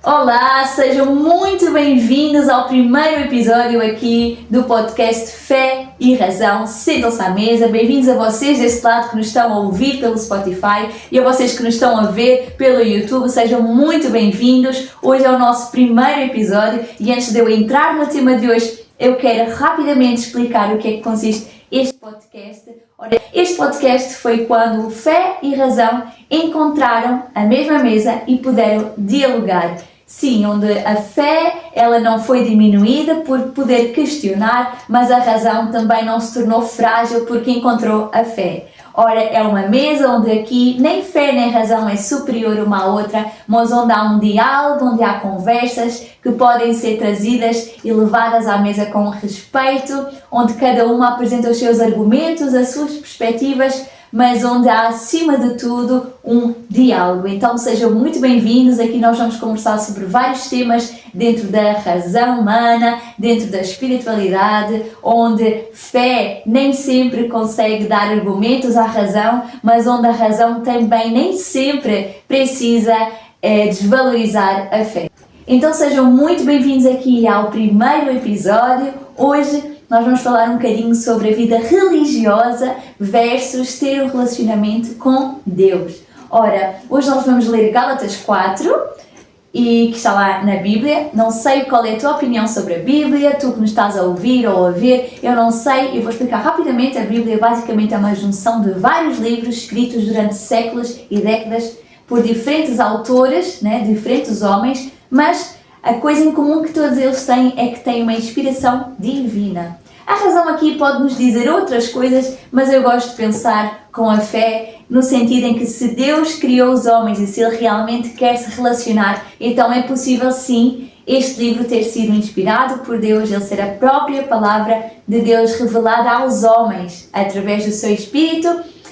Olá, sejam muito bem-vindos ao primeiro episódio aqui do podcast Fé e Razão. Sentam-se à mesa, bem-vindos a vocês desse lado que nos estão a ouvir pelo Spotify e a vocês que nos estão a ver pelo YouTube, sejam muito bem-vindos. Hoje é o nosso primeiro episódio e antes de eu entrar no tema de hoje, eu quero rapidamente explicar o que é que consiste este podcast. Ora, este podcast foi quando Fé e Razão encontraram a mesma mesa e puderam dialogar. Sim, onde a fé ela não foi diminuída por poder questionar, mas a razão também não se tornou frágil porque encontrou a fé. Ora, é uma mesa onde aqui nem fé nem razão é superior uma à outra, mas onde há um diálogo, onde há conversas que podem ser trazidas e levadas à mesa com respeito, onde cada uma apresenta os seus argumentos, as suas perspectivas, mas onde há, acima de tudo, um diálogo. Então sejam muito bem-vindos, aqui nós vamos conversar sobre vários temas dentro da razão humana, dentro da espiritualidade, onde fé nem sempre consegue dar argumentos à razão, mas onde a razão também nem sempre precisa desvalorizar a fé. Então sejam muito bem-vindos aqui ao primeiro episódio. Hoje nós vamos falar um bocadinho sobre a vida religiosa versus ter um relacionamento com Deus. Ora, hoje nós vamos ler Gálatas 4, e que está lá na Bíblia. Não sei qual é a tua opinião sobre a Bíblia, tu que nos estás a ouvir ou a ver, eu não sei, eu vou explicar rapidamente. A Bíblia basicamente é uma junção de vários livros escritos durante séculos e décadas por diferentes autores, diferentes homens, mas a coisa em comum que todos eles têm é que têm uma inspiração divina. A razão aqui pode nos dizer outras coisas, mas eu gosto de pensar com a fé no sentido em que se Deus criou os homens e se Ele realmente quer se relacionar, então é possível sim este livro ter sido inspirado por Deus, ele ser a própria palavra de Deus revelada aos homens através do seu Espírito,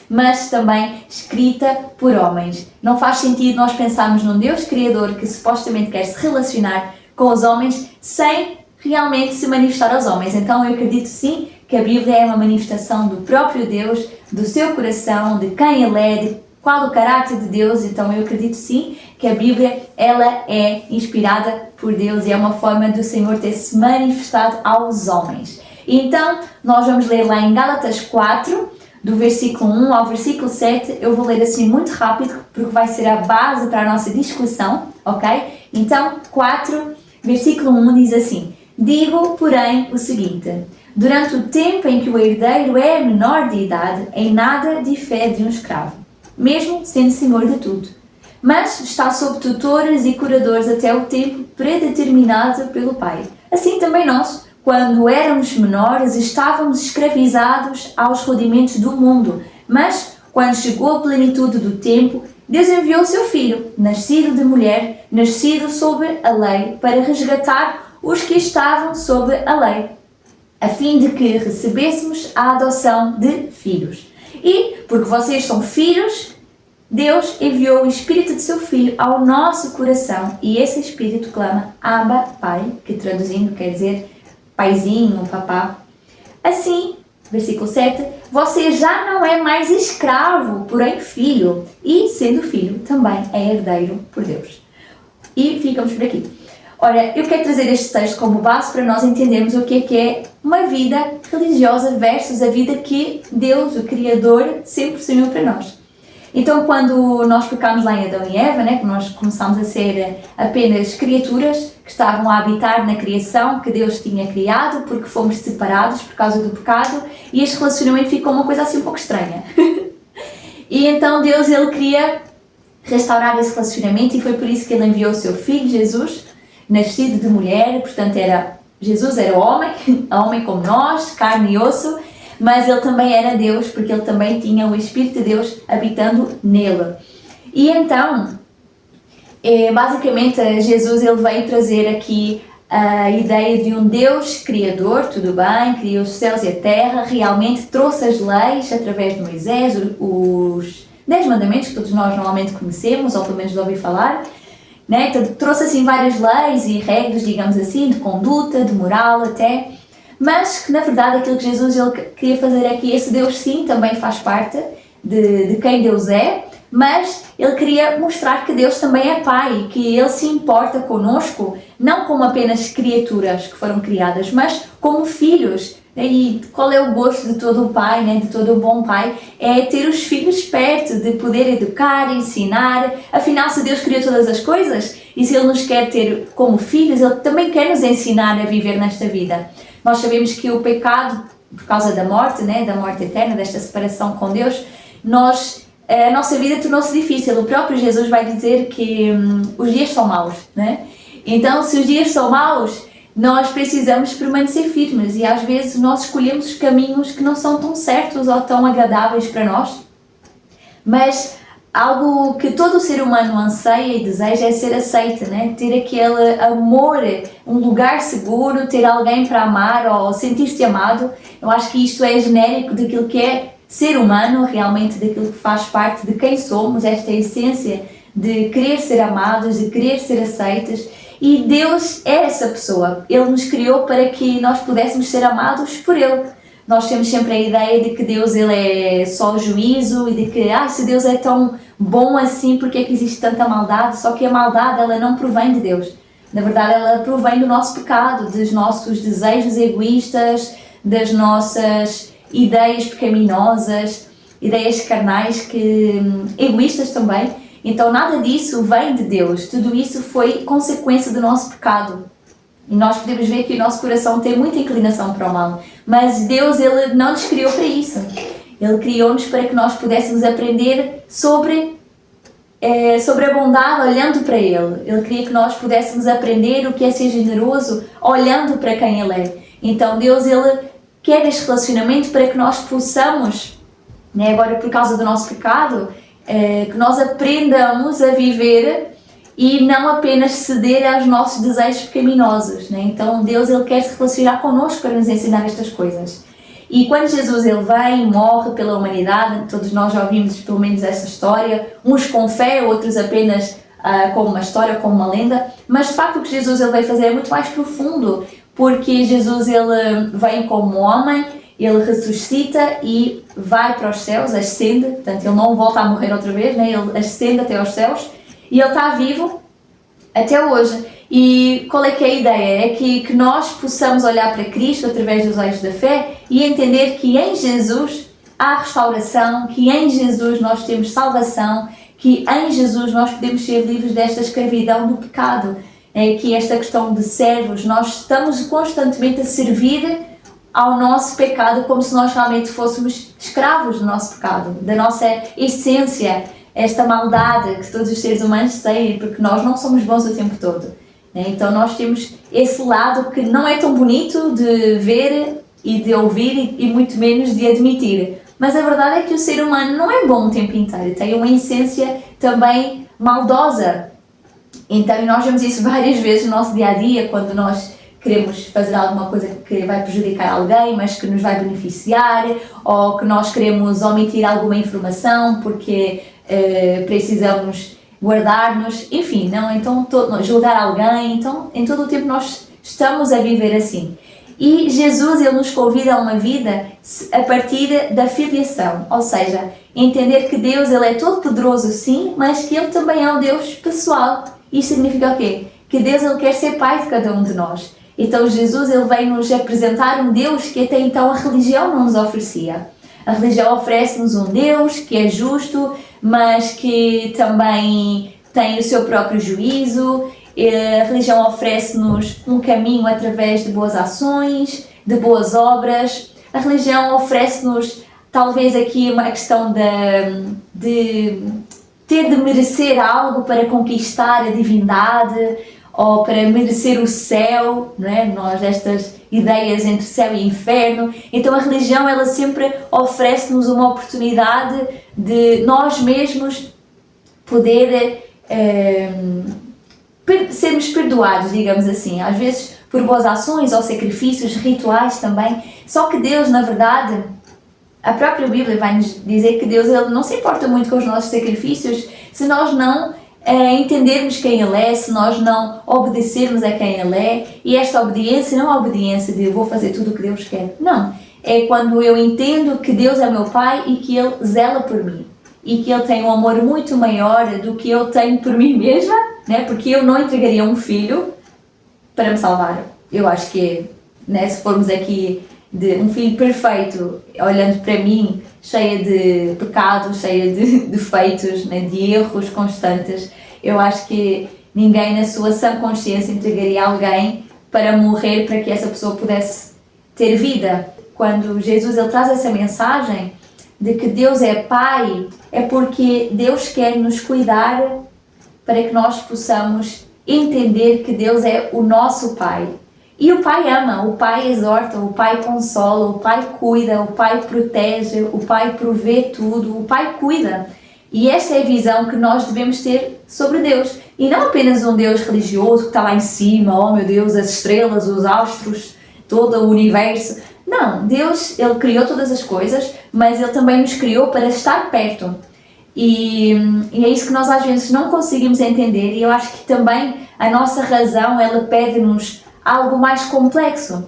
mas também escrita por homens. Não faz sentido nós pensarmos num Deus Criador que supostamente quer se relacionar com os homens sem realmente se manifestar aos homens. Então eu acredito sim que a Bíblia é uma manifestação do próprio Deus, do seu coração, de quem Ele é, de qual o caráter de Deus. Então eu acredito sim que a Bíblia ela é inspirada por Deus e é uma forma do Senhor ter se manifestado aos homens. Então nós vamos ler lá em Gálatas 4, do versículo 1 ao versículo 7, eu vou ler assim muito rápido, porque vai ser a base para a nossa discussão, ok? Então, 4, versículo 1 diz assim: Digo, porém, o seguinte: durante o tempo em que o herdeiro é menor de idade, em nada difere de um escravo, mesmo sendo senhor de tudo, mas está sob tutores e curadores até o tempo predeterminado pelo Pai. Assim também nós, quando éramos menores, estávamos escravizados aos rudimentos do mundo, mas quando chegou a plenitude do tempo, Deus enviou o seu Filho, nascido de mulher, nascido sob a lei, para resgatar os que estavam sob a lei, a fim de que recebêssemos a adoção de filhos. E, porque vocês são filhos, Deus enviou o Espírito de seu Filho ao nosso coração, e esse Espírito clama Abba, Pai, que traduzindo quer dizer paizinho, papá. Assim, versículo 7, você já não é mais escravo, porém filho, e sendo filho também é herdeiro por Deus. E ficamos por aqui. Ora, eu quero trazer este texto como base para nós entendermos o que é uma vida religiosa versus a vida que Deus, o Criador, sempre sonhou para nós. Então, quando nós pecámos lá em Adão e Eva, que nós começámos a ser apenas criaturas que estavam a habitar na criação que Deus tinha criado, porque fomos separados por causa do pecado, e este relacionamento ficou uma coisa assim um pouco estranha. E então Deus, Ele queria restaurar esse relacionamento, e foi por isso que Ele enviou o seu Filho, Jesus, nascido de mulher. Portanto, Jesus era homem como nós, carne e osso, mas Ele também era Deus, porque Ele também tinha o Espírito de Deus habitando nele. E então, basicamente, Jesus ele veio trazer aqui a ideia de um Deus criador, tudo bem, criou os céus e a terra, realmente trouxe as leis através de Moisés, os 10 mandamentos que todos nós normalmente conhecemos, ou pelo menos de ouvir falar, Então, trouxe assim várias leis e regras, digamos assim, de conduta, de moral até, mas que na verdade aquilo que Jesus ele queria fazer aqui, esse Deus sim também faz parte de quem Deus é, mas Ele queria mostrar que Deus também é Pai, que Ele se importa conosco, não como apenas criaturas que foram criadas, mas como filhos. E qual é o gosto de todo o pai, né? De todo o bom pai? É ter os filhos perto, de poder educar, ensinar. Afinal, se Deus criou todas as coisas e se Ele nos quer ter como filhos, Ele também quer nos ensinar a viver nesta vida. Nós sabemos que o pecado, por causa da morte, né? Da morte eterna, desta separação com Deus, a nossa vida tornou-se difícil. O próprio Jesus vai dizer que os dias são maus, né? Então, se os dias são maus, nós precisamos permanecer firmes e às vezes nós escolhemos caminhos que não são tão certos ou tão agradáveis para nós, mas algo que todo ser humano anseia e deseja é ser aceito, né? Ter aquele amor, um lugar seguro, ter alguém para amar ou sentir-se amado. Eu acho que isto é genérico daquilo que é ser humano, realmente daquilo que faz parte de quem somos, esta essência de querer ser amados, de querer ser aceitos. E Deus é essa pessoa. Ele nos criou para que nós pudéssemos ser amados por Ele. Nós temos sempre a ideia de que Deus ele é só juízo e de que se Deus é tão bom assim, porque é que existe tanta maldade? Só que a maldade ela não provém de Deus. Na verdade ela provém do nosso pecado, dos nossos desejos egoístas, das nossas ideias pecaminosas, ideias carnais, egoístas também. Então nada disso vem de Deus, tudo isso foi consequência do nosso pecado. E nós podemos ver que o nosso coração tem muita inclinação para o mal, mas Deus ele não nos criou para isso. Ele criou-nos para que nós pudéssemos aprender sobre a bondade olhando para Ele. Ele queria que nós pudéssemos aprender o que é ser generoso olhando para quem Ele é. Então Deus ele quer este relacionamento para que nós possamos, né, agora por causa do nosso pecado, que nós aprendamos a viver e não apenas ceder aos nossos desejos pecaminosos, né? Então Deus ele quer se relacionar connosco para nos ensinar estas coisas. E quando Jesus ele vem e morre pela humanidade, todos nós já ouvimos pelo menos essa história, uns com fé, outros apenas como uma história, como uma lenda, mas de facto o que Jesus ele veio fazer é muito mais profundo, porque Jesus ele vem como homem, ele ressuscita e vai para os céus, ascende, portanto ele não volta a morrer outra vez, né? Ele ascende até aos céus e ele está vivo até hoje. E qual é que é a ideia? É que nós possamos olhar para Cristo através dos olhos da fé e entender que em Jesus há restauração, que em Jesus nós temos salvação, que em Jesus nós podemos ser livres desta escravidão do pecado. É que esta questão de servos, nós estamos constantemente a servir ao nosso pecado como se nós realmente fôssemos escravos do nosso pecado, da nossa essência, esta maldade que todos os seres humanos têm, porque nós não somos bons o tempo todo. Então nós temos esse lado que não é tão bonito de ver e de ouvir e muito menos de admitir. Mas a verdade é que o ser humano não é bom o tempo inteiro, tem uma essência também maldosa. Então nós vemos isso várias vezes no nosso dia-a-dia, quando nós queremos fazer alguma coisa que vai prejudicar alguém, mas que nos vai beneficiar, ou que nós queremos omitir alguma informação porque precisamos guardar-nos, enfim, não, então julgar alguém, então em todo o tempo nós estamos a viver assim. E Jesus ele nos convida a uma vida a partir da filiação, ou seja, entender que Deus ele é todo poderoso sim, mas que ele também é um Deus pessoal. Isto significa o quê? Que Deus ele quer ser pai de cada um de nós. Então Jesus ele vem nos apresentar um Deus que até então a religião não nos oferecia. A religião oferece-nos um Deus que é justo, mas que também tem o seu próprio juízo. A religião oferece-nos um caminho através de boas ações, de boas obras. A religião oferece-nos talvez aqui uma questão de ter de merecer algo para conquistar a divindade ou para merecer o céu, não é? Nós estas ideias entre céu e inferno. Então a religião ela sempre oferece-nos uma oportunidade de nós mesmos poder sermos perdoados, digamos assim, às vezes por boas ações ou sacrifícios, rituais também. Só que Deus, na verdade, a própria Bíblia vai nos dizer que Deus ele não se importa muito com os nossos sacrifícios se nós não entendermos quem Ele é, se nós não obedecermos a quem Ele é. E esta obediência não é a obediência de eu vou fazer tudo o que Deus quer. Não, é quando eu entendo que Deus é meu Pai e que Ele zela por mim. e que Ele tem um amor muito maior do que eu tenho por mim mesma, né? Porque eu não entregaria um filho para me salvar. Eu acho que, né, se formos aqui de um filho perfeito, olhando para mim, cheia de pecados, cheia de defeitos, né, de erros constantes, eu acho que ninguém na sua sã consciência entregaria alguém para morrer para que essa pessoa pudesse ter vida. Quando Jesus ele traz essa mensagem de que Deus é Pai, é porque Deus quer nos cuidar para que nós possamos entender que Deus é o nosso Pai. E o Pai ama, o Pai exorta, o Pai consola, o Pai cuida, o Pai protege, o Pai provê tudo, o Pai cuida. E esta é a visão que nós devemos ter sobre Deus. E não apenas um Deus religioso que está lá em cima, oh meu Deus, as estrelas, os astros, todo o universo. Não, Deus, Ele criou todas as coisas, mas Ele também nos criou para estar perto. E é isso que nós às vezes não conseguimos entender, e eu acho que também a nossa razão, ela pede-nos algo mais complexo.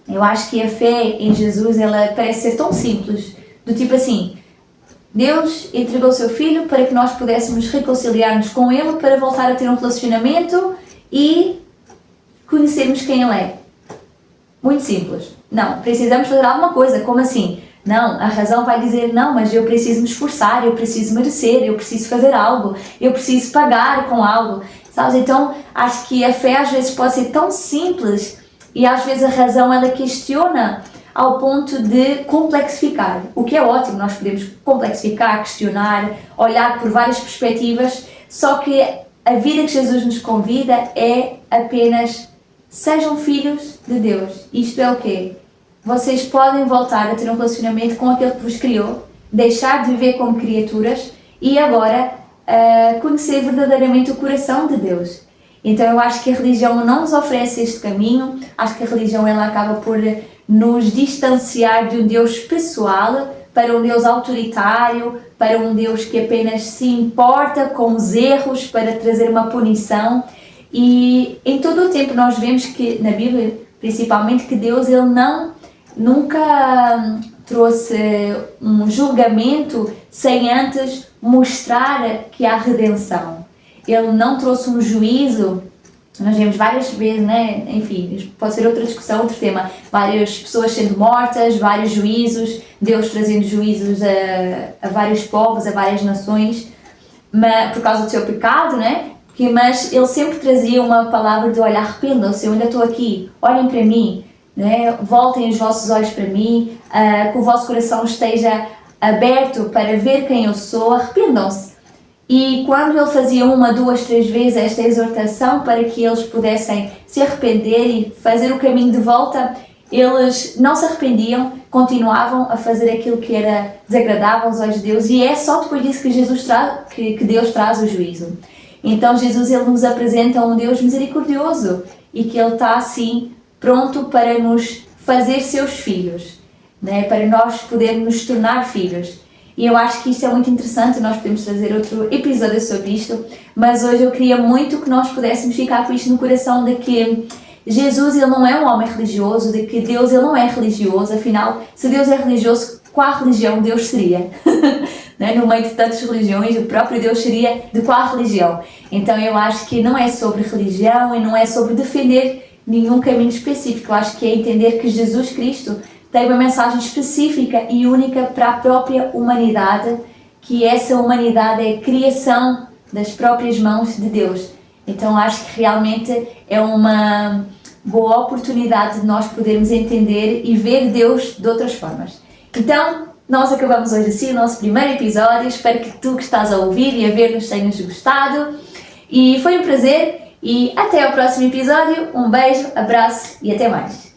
Eu acho que a fé em Jesus, ela parece ser tão simples, do tipo assim, Deus entregou o seu Filho para que nós pudéssemos reconciliar-nos com Ele, para voltar a ter um relacionamento e conhecermos quem Ele é. Muito simples. Não, precisamos fazer alguma coisa, como assim? Não, a razão vai dizer, não, mas eu preciso me esforçar, eu preciso merecer, eu preciso fazer algo, eu preciso pagar com algo, sabes? Então, acho que a fé às vezes pode ser tão simples e às vezes a razão ela questiona ao ponto de complexificar, o que é ótimo, nós podemos complexificar, questionar, olhar por várias perspectivas, só que a vida que Jesus nos convida é apenas sejam filhos de Deus. Isto é o quê? Vocês podem voltar a ter um relacionamento com aquele que vos criou, deixar de viver como criaturas e agora conhecer verdadeiramente o coração de Deus. Então eu acho que a religião não nos oferece este caminho, acho que a religião ela acaba por nos distanciar de um Deus pessoal para um Deus autoritário, para um Deus que apenas se importa com os erros para trazer uma punição. E em todo o tempo nós vemos que, na Bíblia principalmente, que Deus ele nunca trouxe um julgamento sem antes mostrar que há redenção. Ele não trouxe um juízo, nós vemos várias vezes, né? Enfim, pode ser outra discussão, outro tema, várias pessoas sendo mortas, vários juízos, Deus trazendo juízos a vários povos, a várias nações, mas, por causa do seu pecado, né? Mas ele sempre trazia uma palavra de olha, arrependam-se, eu ainda estou aqui, olhem para mim, né? Voltem os vossos olhos para mim, que o vosso coração esteja aberto para ver quem eu sou, arrependam-se. E quando ele fazia 1, 2, 3 vezes esta exortação para que eles pudessem se arrepender e fazer o caminho de volta, eles não se arrependiam, continuavam a fazer aquilo que era desagradável aos olhos de Deus, e é só depois disso que Deus traz o juízo. Então Jesus ele nos apresenta um Deus misericordioso e que Ele está assim pronto para nos fazer seus filhos, né? Para nós podermos nos tornar filhos. E eu acho que isto é muito interessante, nós podemos trazer outro episódio sobre isto, mas hoje eu queria muito que nós pudéssemos ficar com isto no coração de que Jesus ele não é um homem religioso, de que Deus ele não é religioso, afinal, se Deus é religioso, qual religião Deus seria? Né? No meio de tantas religiões, o próprio Deus seria de qual religião? Então eu acho que não é sobre religião e não é sobre defender nenhum caminho específico, eu acho que é entender que Jesus Cristo tem uma mensagem específica e única para a própria humanidade, que essa humanidade é a criação das próprias mãos de Deus. Então acho que realmente é uma boa oportunidade de nós podermos entender e ver Deus de outras formas. Então, nós acabamos hoje assim o nosso primeiro episódio, espero que tu que estás a ouvir e a ver-nos tenhas gostado. E foi um prazer e até ao próximo episódio, um beijo, abraço e até mais.